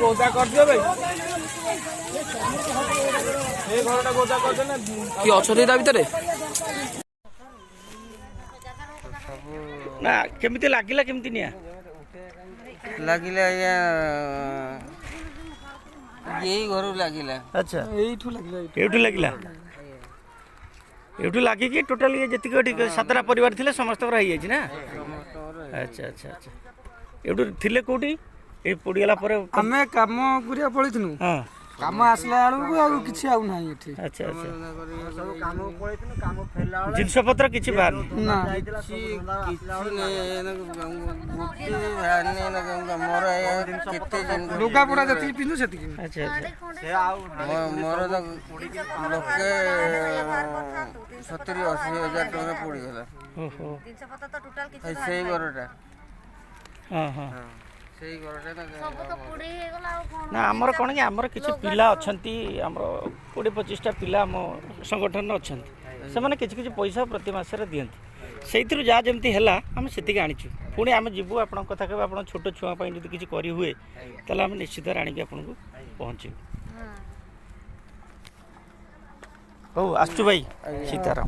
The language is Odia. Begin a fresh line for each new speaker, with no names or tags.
ଗୋଦା କରିଦିଅ ଭାଇ ଏ ଘରଟା ଗୋଦା କରିଦେ ନା
କି ଅଛନ୍ତି ତା ଭିତରେ
ନା କେମିତି ଲାଗିଲା କେମିତି ନିଆଁ
ଲାଗିଲା ଆଜ୍ଞା ଏଇ ଘରୁ ଲାଗିଲା।
ଆଚ୍ଛା
ଏଇଠୁ ଲାଗିଲା
ଏଇଠୁ ଲାଗିଲା ଏଇଠୁ ଲାଗିକି ଟୋଟାଲି ଯେତିକି ଏଠି 7ଟା ପରିବାର ଥିଲେ ସମସ୍ତଙ୍କର ହେଇଯାଇଛି ନା ଆଚ୍ଛା ଆଚ୍ଛା ଆଚ୍ଛା ଏଇଠୁ ଥିଲେ କୋଉଠି ଏଇ ପୋଡ଼ିଗଲା ପରେ
ଆମେ କାମ କରିବା ପଳେଇଥିଲୁ
ହଁ
କାମ ଆସିଲା ବେଳକୁ ଆଉ କିଛି ଆଉ ନାହିଁ ଏଠି
ଆଚ୍ଛା ଆଚ୍ଛା
ସବୁ କାମକୁ ପଳେଇଥିଲୁ କାମ ଫେରିଲା ବେଳେ
ଜିନିଷ ପତ୍ର କିଛି ବାହାରିନି
ନା
କିଛି ମୋର କେତେ
ଲୁଗା ପୋଡ଼ା ଯେତିକି ପିନ୍ଧୁ ସେତିକି
ଆଚ୍ଛା ଆଚ୍ଛା
ମୋର ଲୋକେ 70-80 ହଜାର ଟଙ୍କା ପଡ଼ିଗଲା
ଓହୋ
ସେଇ ଘରଟା
ହଁ ହଁ
ସେଇ ଘରଟା
ନା ଆମର କ'ଣ କି ଆମର କିଛି ପିଲା ଅଛନ୍ତି ଆମର 20-25ଟା ପିଲା ଆମ ସଂଗଠନରେ ଅଛନ୍ତି ସେମାନେ କିଛି କିଛି ପଇସା ପ୍ରତି ମାସରେ ଦିଅନ୍ତି ସେଇଥିରୁ ଯାହା ଯେମିତି ହେଲା ଆମେ ସେତିକି ଆଣିଛୁ ପୁଣି ଆମେ ଯିବୁ ଆପଣଙ୍କ କଥା କହିବା ଆପଣ ଛୋଟ ଛୁଆ ପାଇଁ ଯଦି କିଛି କରିହୁଏ ତାହେଲେ ଆମେ ନିଶ୍ଚିତ ଆଣିକି ଆପଣଙ୍କୁ ପହଞ୍ଚିବୁ ହଉ ଆସୁଛୁ ଭାଇ ସୀତାରାମ